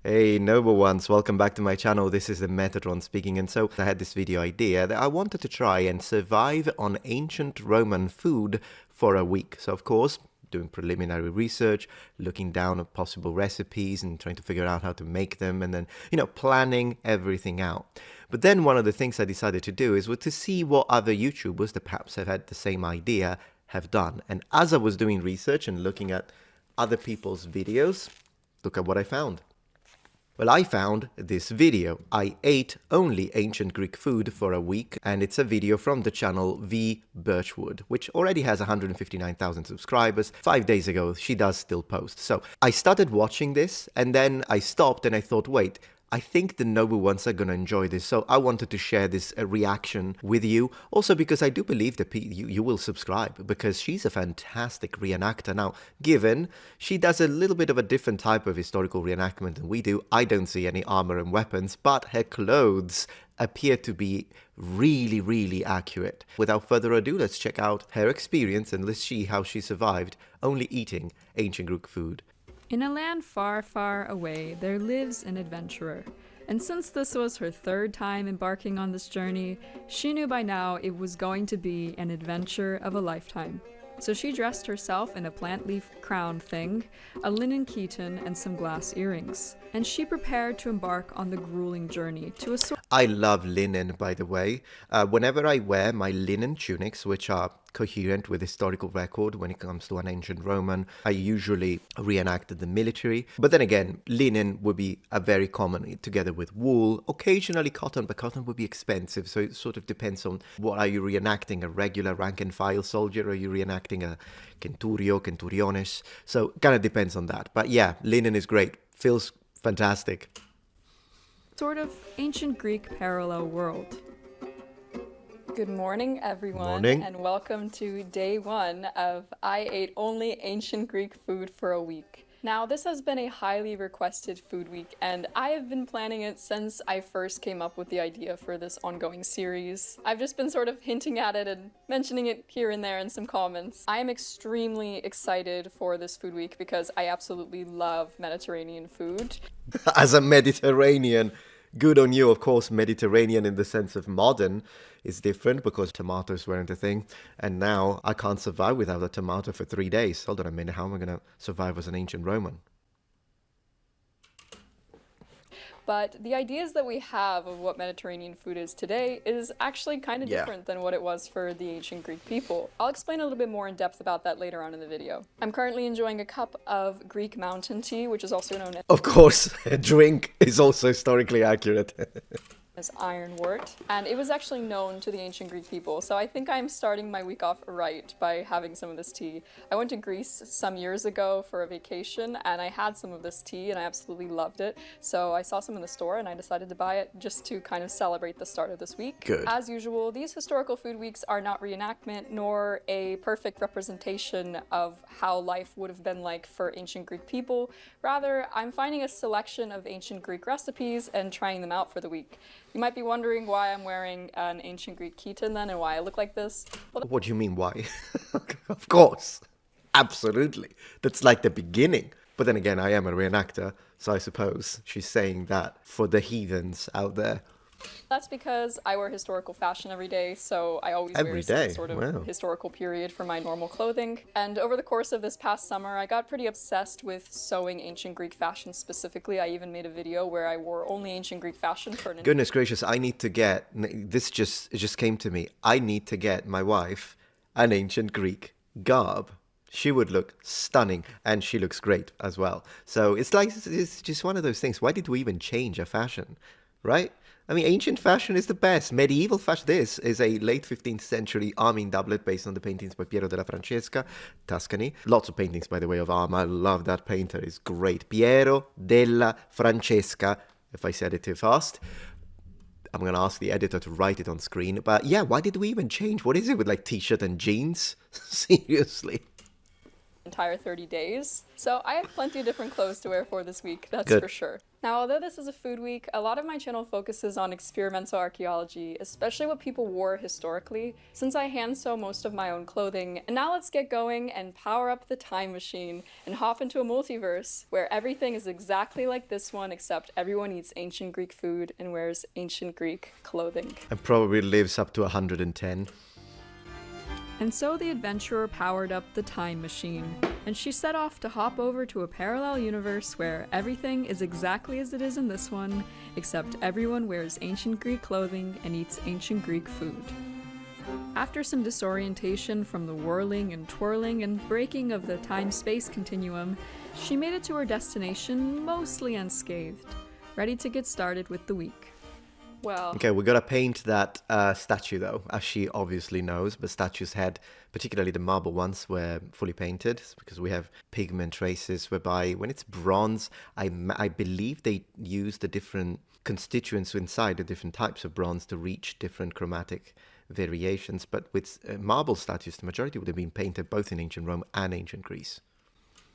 Hey noble ones, welcome back to my channel. This is the Metatron speaking, and so I had this video idea that I wanted to try and survive on ancient Roman food for a week. So of course, doing preliminary research, looking down at possible recipes and trying to figure out how to make them, and then, planning everything out. But then one of the things I decided to do is to see what other YouTubers that perhaps have had the same idea have done. And as I was doing research and looking at other people's videos, look at what I found. Well, I found this video. I ate only ancient Greek food for a week, and it's a video from the channel V Birchwood, which already has 159,000 subscribers. 5 days ago, she does still post. So I started watching this, and then I stopped and I thought, wait, I think the noble ones are going to enjoy this, so I wanted to share this reaction with you. Also because I do believe that you will subscribe, because she's a fantastic reenactor. Now, given she does a little bit of a different type of historical reenactment than we do, I don't see any armor and weapons, but her clothes appear to be really, really accurate. Without further ado, let's check out her experience and let's see how she survived only eating ancient Greek food. In a land far, far away, there lives an adventurer. And since this was her third time embarking on this journey, she knew by now it was going to be an adventure of a lifetime. So she dressed herself in a plant leaf crown thing, a linen chiton, and some glass earrings. And she prepared to embark on the grueling journey to a sort. I love linen, by the way. Whenever I wear my linen tunics, which are coherent with historical record when it comes to an ancient Roman, I usually reenacted the military. But then again, linen would be a very common, together with wool, occasionally cotton, but cotton would be expensive. So it sort of depends on what are you reenacting, a regular rank and file soldier, or are you reenacting a centurio, centuriones? So kind of depends on that. But yeah, linen is great. Feels fantastic. Sort of ancient Greek parallel world. Good morning, everyone, Morning. and welcome to day one of I ate only ancient Greek food for a week. Now, this has been a highly requested food week, and I have been planning it since I first came up with the idea for this ongoing series. I've just been sort of hinting at it and mentioning it here and there in some comments. I am extremely excited for this food week because I absolutely love Mediterranean food. As a Mediterranean, good on you. Of course, Mediterranean in the sense of modern is different because tomatoes weren't a thing. And now I can't survive without a tomato for 3 days. Hold on a minute, how am I going to survive as an ancient Roman? But the ideas that we have of what Mediterranean food is today is actually kind of different than what it was for the ancient Greek people. I'll explain a little bit more in depth about that later on in the video. I'm currently enjoying a cup of Greek mountain tea, which is also known Of course, a drink is also historically accurate. as ironwort, and it was actually known to the ancient Greek people, so I think I'm starting my week off right by having some of this tea. I went to Greece some years ago for a vacation, and I had some of this tea, and I absolutely loved it, so I saw some in the store, and I decided to buy it just to kind of celebrate the start of this week. Good. As usual, these historical food weeks are not reenactment, nor a perfect representation of how life would have been like for ancient Greek people. Rather, I'm finding a selection of ancient Greek recipes and trying them out for the week. You might be wondering why I'm wearing an ancient Greek chiton then and why I look like this. Well, What do you mean, why? Of course, absolutely. That's like the beginning. But then again, I am a reenactor, so I suppose she's saying that for the heathens out there. that's because I wear historical fashion every day, so I always Every wear day? some sort of Wow. historical period for my normal clothing. And over the course of this past summer, I got pretty obsessed with sewing ancient Greek fashion specifically. I even made a video where I wore only ancient Greek fashion for an Goodness gracious, I need to get, this it just came to me, I need to get my wife an ancient Greek garb. She would look stunning, and she looks great as well. So it's like, it's just one of those things. Why did we even change our fashion, right? I mean, ancient fashion is the best. Medieval fashion, this is a late 15th century arming doublet based on the paintings by Piero della Francesca, Tuscany. Lots of paintings, by the way, of armor. I love that painter. It's great. Piero della Francesca, if I said it too fast. I'm going to ask the editor to write it on screen. But yeah, why did we even change? What is it with like t-shirt and jeans? Seriously. entire 30 days. So I have plenty of different clothes to wear for this week, that's Good. for sure. Now, although this is a food week, a lot of my channel focuses on experimental archaeology, especially what people wore historically, since I hand sew most of my own clothing. And now let's get going and power up the time machine and hop into a multiverse where everything is exactly like this one, except everyone eats ancient Greek food and wears ancient Greek clothing. And probably lives up to 110. And so the adventurer powered up the time machine, and she set off to hop over to a parallel universe where everything is exactly as it is in this one, except everyone wears ancient Greek clothing and eats ancient Greek food. After some disorientation from the whirling and twirling and breaking of the time-space continuum, she made it to her destination mostly unscathed, ready to get started with the week. Well, Okay, we gotta paint that statue though, as she obviously knows, but statues' head, particularly the marble ones, were fully painted because we have pigment traces whereby when it's bronze, I believe they use the different constituents inside the different types of bronze to reach different chromatic variations, but with marble statues, the majority would have been painted both in ancient Rome and ancient Greece.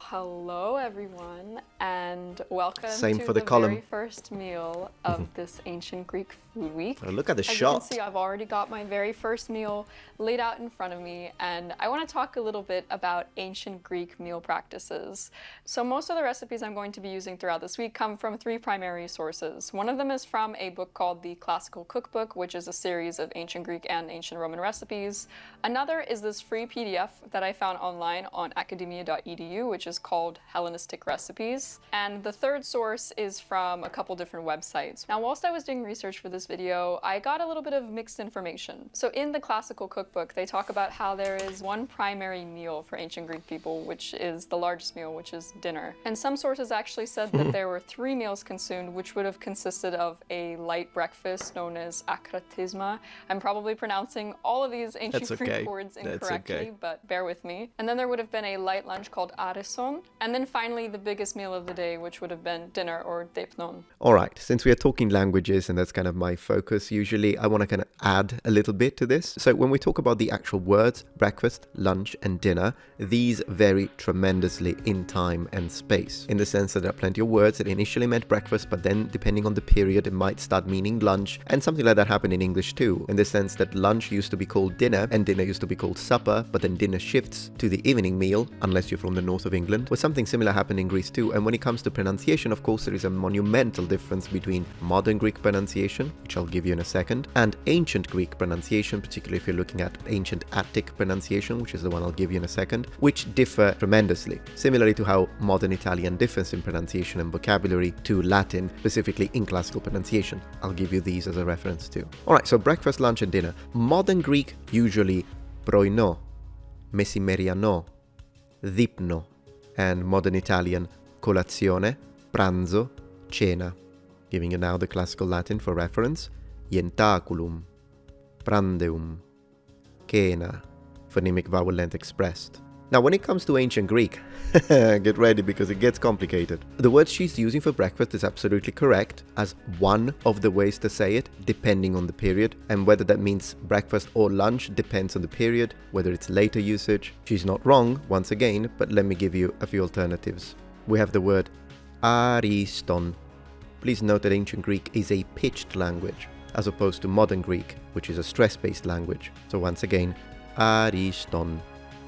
hello everyone, and welcome Same to for the column. very first meal of this ancient Greek food week. Oh, look at the As you shot. can see, I've already got my very first meal laid out in front of me, and I want to talk a little bit about ancient Greek meal practices. So most of the recipes I'm going to be using throughout this week come from three primary sources. One of them is from a book called the Classical Cookbook, which is a series of ancient Greek and ancient Roman recipes. Another is this free PDF that I found online on academia.edu, which is called Hellenistic Recipes. And the third source is from a couple different websites. Now, whilst I was doing research for this video, I got a little bit of mixed information. So in the Classical Cookbook, they talk about how there is one primary meal for ancient Greek people, which is the largest meal, which is dinner. And some sources actually said that there were 3 meals consumed, which would have consisted of a light breakfast known as akratisma. I'm probably pronouncing all of these ancient That's Greek okay. words That's incorrectly, okay. but bear with me. And then there would have been a light lunch called arison, and then finally the biggest meal of the day, which would have been dinner or depnon. All right, since we are talking languages and that's kind of my focus usually, I want to kind of add a little bit to this. So when we talk about the actual words, breakfast, lunch and dinner, these vary tremendously in time and space, in the sense that there are plenty of words that initially meant breakfast, but then depending on the period, it might start meaning lunch, and something like that happened in English too, in the sense that lunch used to be called dinner and dinner used to be called supper, but then dinner shifts to the evening meal, unless you're from the north of England. Well, something similar happened in Greece too, and when it comes to pronunciation, of course, there is a monumental difference between modern Greek pronunciation, which I'll give you in a second, and ancient Greek pronunciation, particularly if you're looking at ancient Attic pronunciation, which is the one I'll give you in a second, which differ tremendously, similarly to how modern Italian differs in pronunciation and vocabulary to Latin, specifically in classical pronunciation. I'll give you these as a reference too. Alright, so breakfast, lunch and dinner. Modern Greek usually πρωινό, μεσημεριανό, δείπνο, and modern Italian colazione, pranzo, cena. Giving you now the classical Latin for reference: ientaculum, prandeum, cena, phonemic vowel length expressed. Now, when it comes to ancient Greek, get ready because it gets complicated. The word she's using for breakfast is absolutely correct as one of the ways to say it, depending on the period, and whether that means breakfast or lunch depends on the period, whether it's later usage. She's not wrong, once again, but let me give you a few alternatives. We have the word ariston. Please note that ancient Greek is a pitched language, as opposed to modern Greek, which is a stress-based language. So once again, ariston.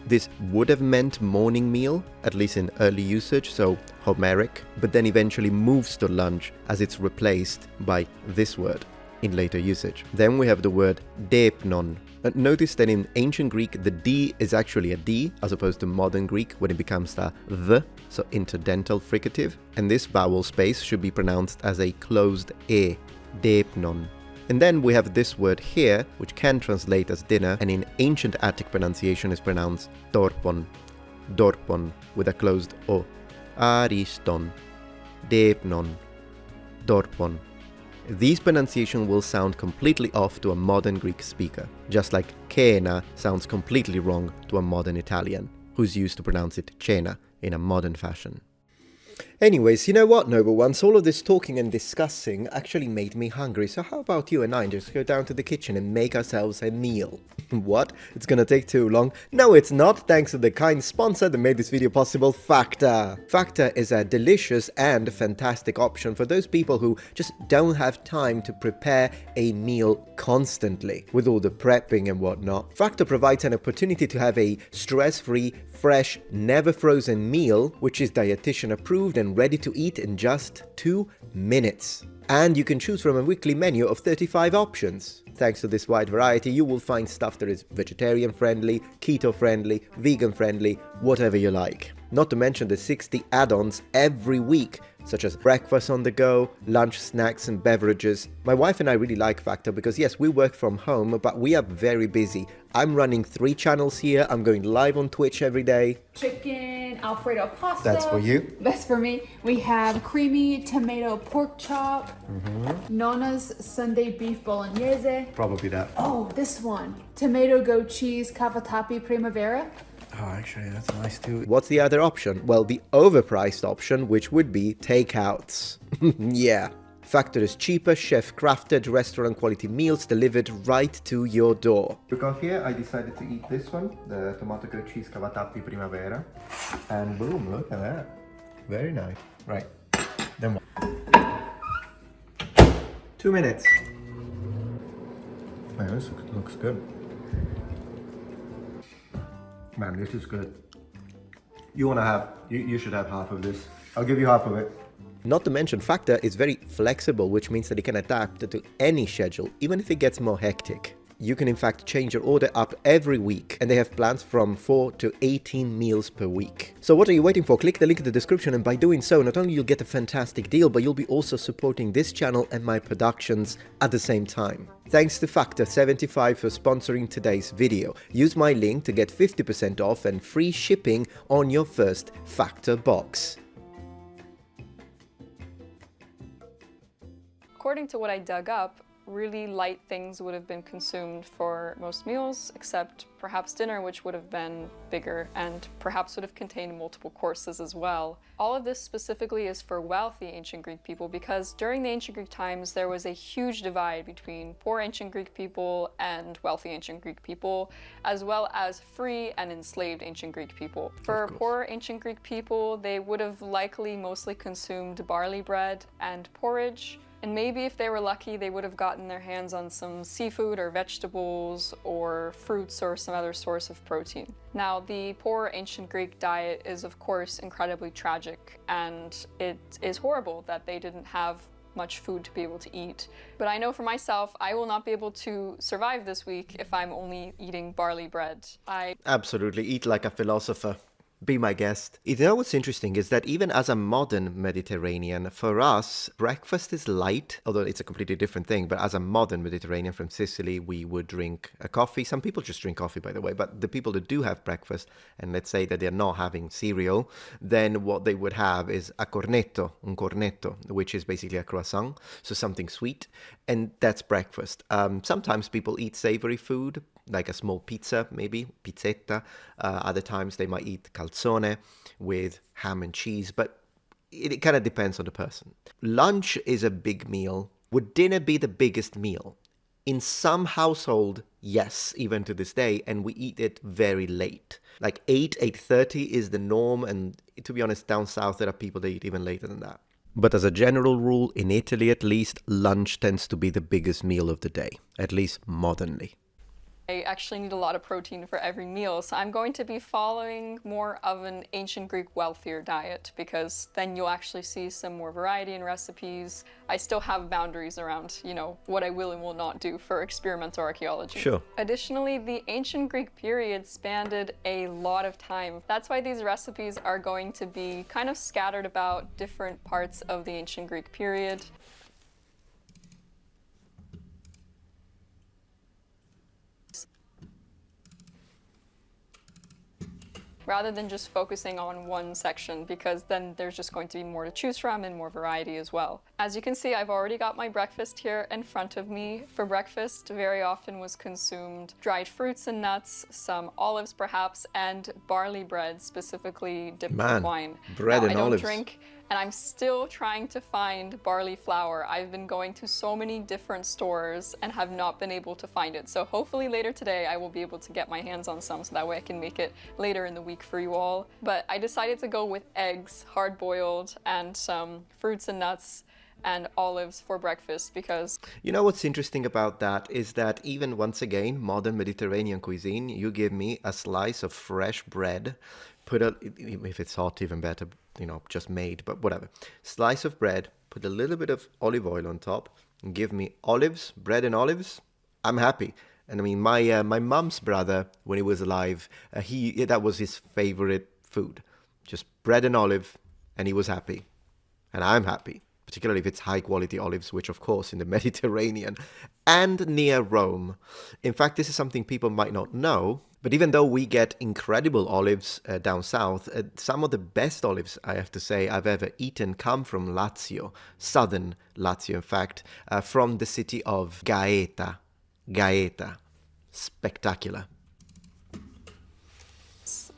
This would have meant morning meal, at least in early usage, so Homeric, but then eventually moves to lunch as it's replaced by this word in later usage. Then we have the word depnon. Notice that in ancient Greek, the D is actually a D, as opposed to modern Greek when it becomes the th, so interdental fricative, and this vowel space should be pronounced as a closed E, depnon. And then we have this word here, which can translate as dinner, and in ancient Attic pronunciation is pronounced dorpon, dorpon, with a closed O. Ariston, depnon, dorpon. These pronunciations will sound completely off to a modern Greek speaker, just like cena sounds completely wrong to a modern Italian, who's used to pronounce it cena in a modern fashion. Anyways, you know what, noble ones? All of this talking and discussing actually made me hungry. So how about you and I just go down to the kitchen and make ourselves a meal? What? It's gonna take too long? No, it's not, thanks to the kind sponsor that made this video possible, Factor. Factor is a delicious and fantastic option for those people who just don't have time to prepare a meal constantly, with all the prepping and whatnot. Factor provides an opportunity to have a stress-free, fresh, never frozen meal, which is dietitian approved and ready to eat in just 2 minutes. And you can choose from a weekly menu of 35 options. Thanks to this wide variety, you will find stuff that is vegetarian friendly, keto friendly, vegan friendly, whatever you like. Not to mention the 60 add-ons every week, such as breakfast on the go, lunch, snacks and beverages. My wife and I really like Factor because yes, we work from home, but we are very busy. I'm running 3 channels here, I'm going live on Twitch every day. Chicken Alfredo pasta. That's for you. That's for me. We have creamy tomato pork chop. Nona's Sunday beef bolognese. Probably that. Oh, this one. Tomato goat cheese cavatappi primavera. Oh, actually, that's nice too. What's the other option? Well, the overpriced option, which would be takeouts. Yeah. Factor is cheaper, chef-crafted, restaurant-quality meals delivered right to your door. Because here I decided to eat this one, the tomato goat cheese cavatappi primavera. And boom, look at that. Very nice. Right. Then what? 2 minutes. Man, this looks good. Man, this is good. You should have half of this. I'll give you half of it. Not to mention, Factor is very flexible, which means that it can adapt to any schedule, even if it gets more hectic. You can in fact change your order up every week, and they have plans from 4 to 18 meals per week. So what are you waiting for? Click the link in the description, and by doing so, not only you'll get a fantastic deal, but you'll be also supporting this channel and my productions at the same time. Thanks to Factor75 for sponsoring today's video. Use my link to get 50% off and free shipping on your first Factor box. According to what I dug up, really light things would have been consumed for most meals, except perhaps dinner, which would have been bigger and perhaps would have contained multiple courses as well. All of this specifically is for wealthy ancient Greek people because during the ancient Greek times there was a huge divide between poor ancient Greek people and wealthy ancient Greek people, as well as free and enslaved ancient Greek people. For poor ancient Greek people, they would have likely mostly consumed barley bread and porridge. And maybe if they were lucky, they would have gotten their hands on some seafood or vegetables or fruits or some other source of protein. Now, the poor ancient Greek diet is of course incredibly tragic, and it is horrible that they didn't have much food to be able to eat. But I know for myself, I will not be able to survive this week if I'm only eating barley bread. Absolutely, eat like a philosopher. Be my guest. You know what's interesting is that even as a modern Mediterranean, for us, breakfast is light, although it's a completely different thing. But as a modern Mediterranean from Sicily, we would drink a coffee. Some people just drink coffee, by the way, but the people that do have breakfast, and let's say that they're not having cereal, then what they would have is a cornetto, un cornetto, which is basically a croissant, so something sweet, and that's breakfast. Sometimes people eat savory food, like a small pizza, maybe, pizzetta. Other times they might eat calzone with ham and cheese, but it kind of depends on the person. Lunch is a big meal. Would dinner be the biggest meal? In some household, yes, even to this day, and we eat it very late. Like 8:30 is the norm, and to be honest, down south there are people that eat even later than that. But as a general rule, in Italy at least, lunch tends to be the biggest meal of the day, at least modernly. I actually need a lot of protein for every meal, so I'm going to be following more of an ancient Greek wealthier diet because then you'll actually see some more variety in recipes. I still have boundaries around, what I will and will not do for experimental archaeology. Sure. Additionally, the ancient Greek period spanned a lot of time. That's why these recipes are going to be kind of scattered about different parts of the ancient Greek period. Rather than just focusing on one section, because then there's just going to be more to choose from and more variety as well. As you can see, I've already got my breakfast here in front of me. For breakfast, very often was consumed dried fruits and nuts, some olives perhaps, and barley bread, specifically dipped with wine. Bread now, and I don't olives. drink and I'm still trying to find barley flour. I've been going to so many different stores and have not been able to find it. So hopefully later today I will be able to get my hands on some, so that way I can make it later in the week for you all. But I decided to go with eggs, hard-boiled, and some fruits and nuts and olives for breakfast because... You know what's interesting about that is that even once again, modern Mediterranean cuisine, you give me a slice of fresh bread, if it's hot, even better, you know, just made, but whatever. Slice of bread, put a little bit of olive oil on top, and give me olives, bread and olives, I'm happy. And I mean, my mum's brother, when he was alive, that was his favorite food. Just bread and olive, and he was happy. And I'm happy. Particularly if it's high quality olives, which of course in the Mediterranean and near Rome. In fact, this is something people might not know, but even though we get incredible olives down south, some of the best olives, I have to say, I've ever eaten come from Lazio, southern Lazio in fact, from the city of Gaeta. Gaeta. Spectacular.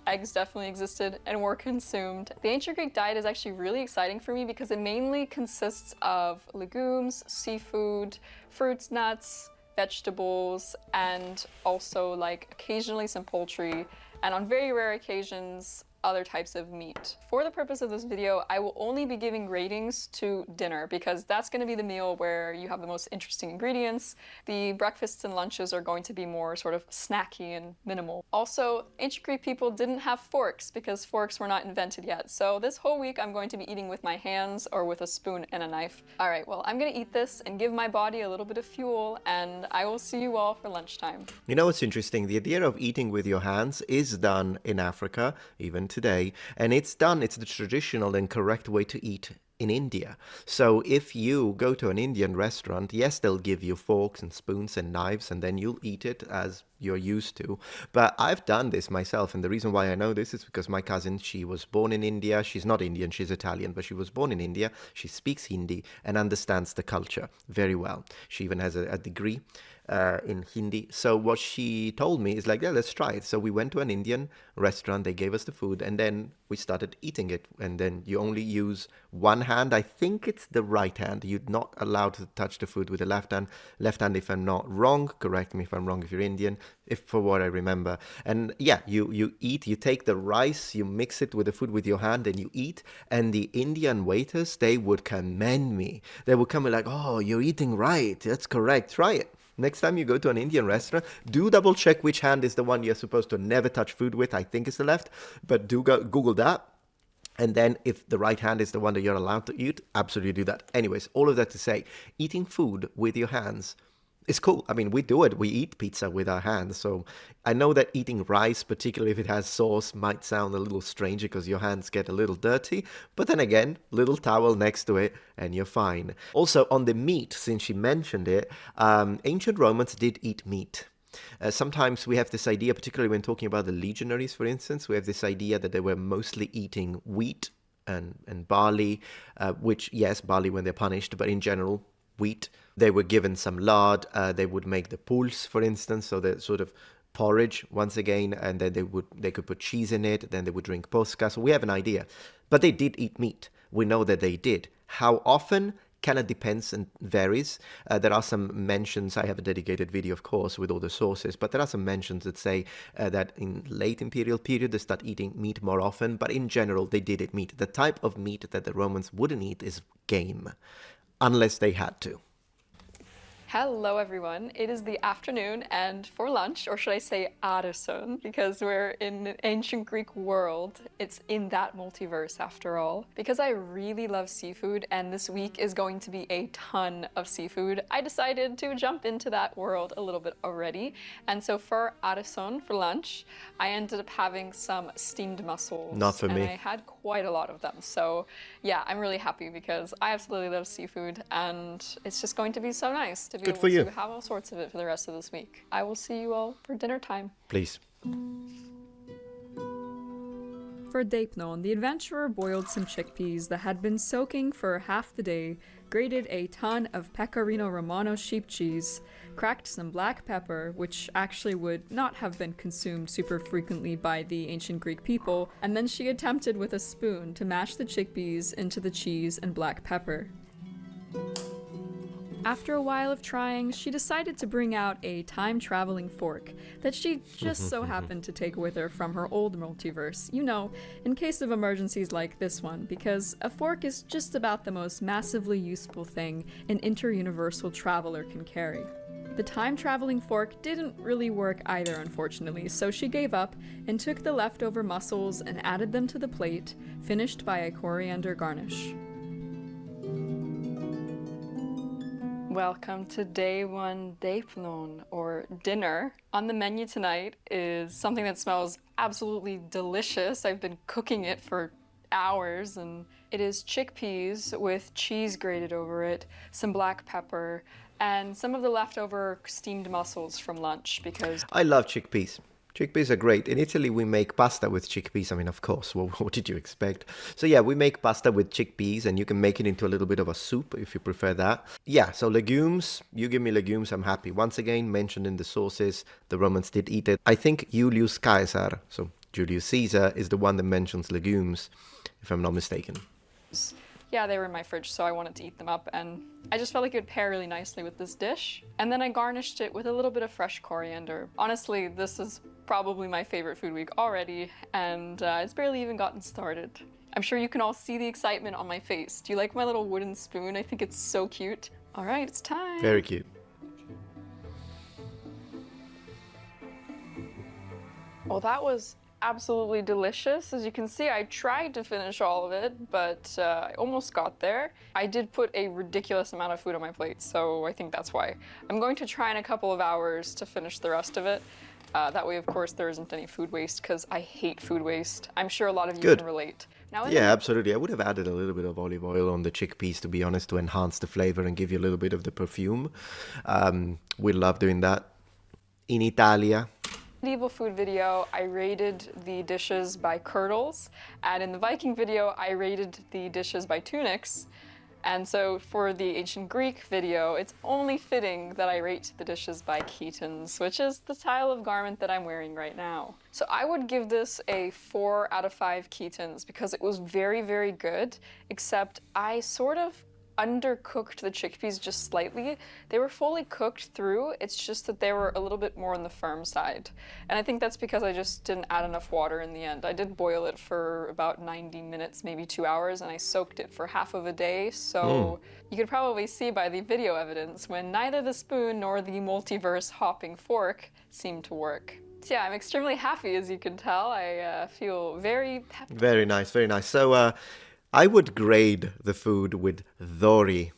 Eggs definitely existed and were consumed. The ancient Greek diet is actually really exciting for me because it mainly consists of legumes, seafood, fruits, nuts, vegetables, and also like occasionally some poultry, and on very rare occasions, other types of meat. For the purpose of this video, I will only be giving ratings to dinner because that's going to be the meal where you have the most interesting ingredients. The breakfasts and lunches are going to be more sort of snacky and minimal. Also, ancient Greek people didn't have forks because forks were not invented yet. So this whole week I'm going to be eating with my hands or with a spoon and a knife. All right, well, I'm going to eat this and give my body a little bit of fuel, and I will see you all for lunchtime. You know what's interesting? The idea of eating with your hands is done in Africa, even today, and it's the traditional and correct way to eat in India. So if you go to an Indian restaurant, yes, they'll give you forks and spoons and knives, and then you'll eat it as you're used to. But I've done this myself, and the reason why I know this is because my cousin, she was born in India. She's not Indian, she's Italian, but she was born in India. She speaks Hindi and understands the culture very well. She even has a degree in Hindi. So what she told me is like, yeah, let's try it. So we went to an Indian restaurant, they gave us the food, and then we started eating it. And then you only use one hand. I think it's the right hand. You're not allowed to touch the food with the left hand. Left hand, if I'm not wrong, correct me if I'm wrong if you're Indian, if for what I remember. And yeah, you eat, you take the rice, you mix it with the food with your hand and you eat. And the Indian waiters, they would commend me. They would come and like, oh, you're eating right. That's correct. Try it. Next time you go to an Indian restaurant, do double check which hand is the one you're supposed to never touch food with. I think it's the left, but do Google that. And then if the right hand is the one that you're allowed to eat, absolutely do that. Anyways, all of that to say, eating food with your hands is cool. I mean, we do it. We eat pizza with our hands. So I know that eating rice, particularly if it has sauce, might sound a little strange because your hands get a little dirty. But then again, little towel next to it and you're fine. Also, on the meat, since you mentioned it, ancient Romans did eat meat. Sometimes we have this idea, particularly when talking about the legionaries, for instance, we have this idea that they were mostly eating wheat and barley, which, yes, barley when they're punished, but in general, wheat. They were given some lard. They would make the polis, for instance, so the sort of porridge once again, and then they could put cheese in it. Then they would drink posca. So we have an idea, but they did eat meat. We know that they did. How often? Kind of depends and varies. There are some mentions, I have a dedicated video of course with all the sources, but there are some mentions that say that in late imperial period they start eating meat more often, but in general they did eat meat. The type of meat that the Romans wouldn't eat is game, unless they had to. Hello everyone, it is the afternoon, and for lunch, or should I say arison, because we're in an ancient Greek world, it's in that multiverse after all. Because I really love seafood and this week is going to be a ton of seafood, I decided to jump into that world a little bit already. And so for arison, for lunch, I ended up having some steamed mussels. Not for me. And I had quite a lot of them. So yeah, I'm really happy because I absolutely love seafood and it's just going to be so nice to be able to have all sorts of it for the rest of this week. I will see you all for dinner time. Please. For deipnon, the adventurer boiled some chickpeas that had been soaking for half the day, grated a ton of Pecorino Romano sheep cheese, cracked some black pepper, which actually would not have been consumed super frequently by the ancient Greek people, and then she attempted with a spoon to mash the chickpeas into the cheese and black pepper. After a while of trying, she decided to bring out a time-traveling fork that she just so happened to take with her from her old multiverse, you know, in case of emergencies like this one, because a fork is just about the most massively useful thing an interuniversal traveler can carry. The time-traveling fork didn't really work either, unfortunately, so she gave up and took the leftover mussels and added them to the plate, finished by a coriander garnish. Welcome to day one deipnon, or dinner. On the menu tonight is something that smells absolutely delicious. I've been cooking it for hours, and it is chickpeas with cheese grated over it, some black pepper, and some of the leftover steamed mussels from lunch because I love chickpeas. Chickpeas are great. In Italy, we make pasta with chickpeas. I mean, of course, what did you expect? So yeah, we make pasta with chickpeas, and you can make it into a little bit of a soup if you prefer that. Yeah, so legumes, you give me legumes, I'm happy. Once again, mentioned in the sources, the Romans did eat it. I think Julius Caesar, so Julius Caesar, is the one that mentions legumes, if I'm not mistaken. yeah, they were in my fridge, so I wanted to eat them up, and I just felt like it would pair really nicely with this dish. And then I garnished it with a little bit of fresh coriander. Honestly, this is probably my favorite food week already, and it's barely even gotten started. I'm sure you can all see the excitement on my face. Do you like my little wooden spoon? I think it's so cute. All right, it's time. Very cute. Well, that was absolutely delicious. As you can see, I tried to finish all of it, but I almost got there. I did put a ridiculous amount of food on my plate, so I think that's why. I'm going to try in a couple of hours to finish the rest of it. That way, of course, there isn't any food waste, because I hate food waste. I'm sure a lot of you Good. can relate. Now, Yeah, absolutely. I would have added a little bit of olive oil on the chickpeas, to be honest, to enhance the flavor and give you a little bit of the perfume. We love doing that. In Italia, medieval food video, I rated the dishes by curdles, and in the Viking video, I rated the dishes by tunics. And so for the ancient Greek video, it's only fitting that I rate the dishes by chitons, which is the style of garment that I'm wearing right now. So I would give this a 4 out of 5 chitons because it was very, very good, except I sort of undercooked the chickpeas just slightly. They were fully cooked through, it's just that they were a little bit more on the firm side. And I think that's because I just didn't add enough water in the end. I did boil it for about 90 minutes, maybe 2 hours, and I soaked it for half of a day, so you could probably see by the video evidence when neither the spoon nor the multiverse hopping fork seemed to work. So yeah, I'm extremely happy, as you can tell. I feel very peppy. very nice, very nice. So I would grade the food with dori.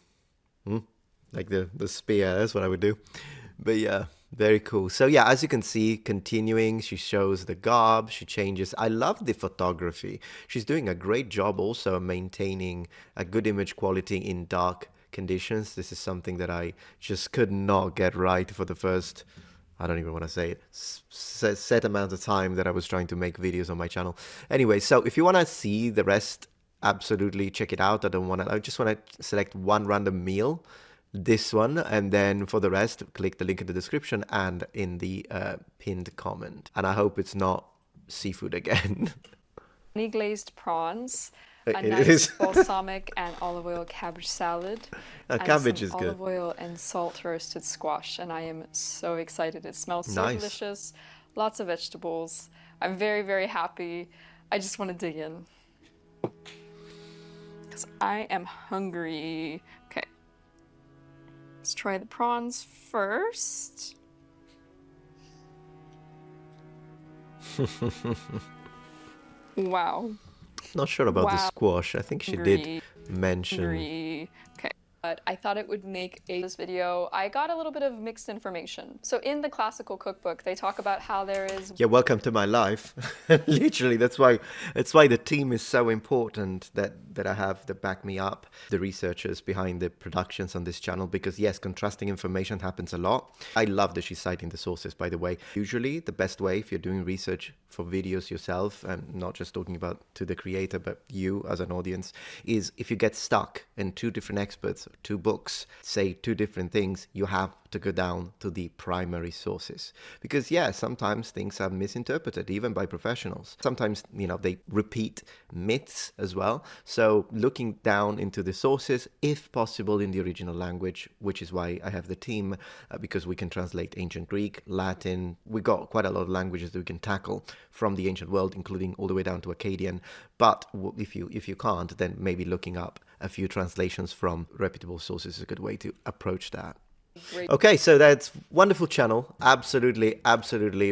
Like the spear, that's what I would do. But yeah, very cool. So yeah, as you can see, continuing, she shows the garb, she changes. I love the photography. She's doing a great job also maintaining a good image quality in dark conditions. This is something that I just could not get right for the first, I don't even want to say it, set amount of time that I was trying to make videos on my channel. Anyway, so if you want to see the rest, absolutely check it out. I just want to select one random meal, this one, and then for the rest, click the link in the description and in the pinned comment. And I hope it's not seafood again. Honey glazed prawns, a It nice is. balsamic and olive oil cabbage salad, and Cabbage some is good. olive oil and salt roasted squash, and I am so excited. It smells so Nice. delicious, lots of vegetables. I'm very, very happy. I just want to dig in because I am hungry. Okay, let's try the prawns first. Wow. Not sure about the Wow. squash. I think she did mention. Hungry. Okay. but I thought it would make this video. I got a little bit of mixed information. So in the classical cookbook, they talk about how there is... Yeah, welcome to my life. Literally, that's why the team is so important that I have to back me up, the researchers behind the productions on this channel, because yes, contrasting information happens a lot. I love that she's citing the sources, by the way. Usually the best way if you're doing research for videos yourself, and not just talking about to the creator, but you as an audience, is if you get stuck and two different experts, two books say two different things, you have to go down to the primary sources. Because yeah, sometimes things are misinterpreted even by professionals. Sometimes, you know, they repeat myths as well. So looking down into the sources, if possible in the original language, which is why I have the team, because we can translate ancient Greek, Latin. We got quite a lot of languages that we can tackle from the ancient world, including all the way down to Akkadian. But if you can't, then maybe looking up a few translations from reputable sources is a good way to approach that. Great. Okay, so that's wonderful channel. Absolutely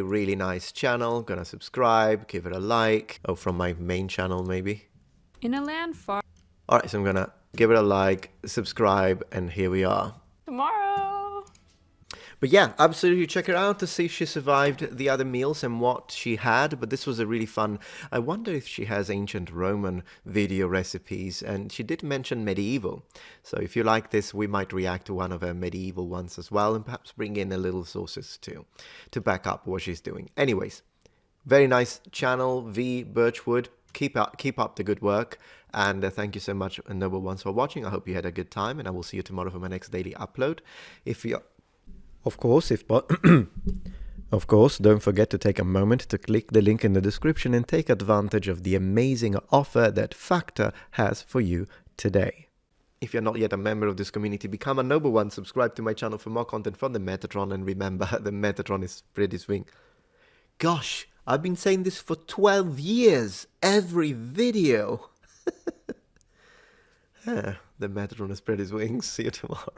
really nice channel. Gonna subscribe, give it a like. Oh, from my main channel maybe. In a land far... All right, so I'm gonna give it a like, subscribe, and here we are. Tomorrow! But yeah, absolutely check her out to see if she survived the other meals and what she had. But this was a really fun... I wonder if she has ancient Roman video recipes. And she did mention medieval. So if you like this, we might react to one of her medieval ones as well. And perhaps bring in a little sources too, to back up what she's doing. Anyways, very nice channel, V Birchwood. Keep up the good work. And thank you so much, Noble Ones, for watching. I hope you had a good time. And I will see you tomorrow for my next daily upload. If you... Of course, don't forget to take a moment to click the link in the description and take advantage of the amazing offer that Factor has for you today. If you're not yet a member of this community, become a Noble One, subscribe to my channel for more content from the Metatron, and remember, the Metatron is pretty swing. Gosh, I've been saying this for 12 years, every video. The Metatron is pretty swing. See you tomorrow.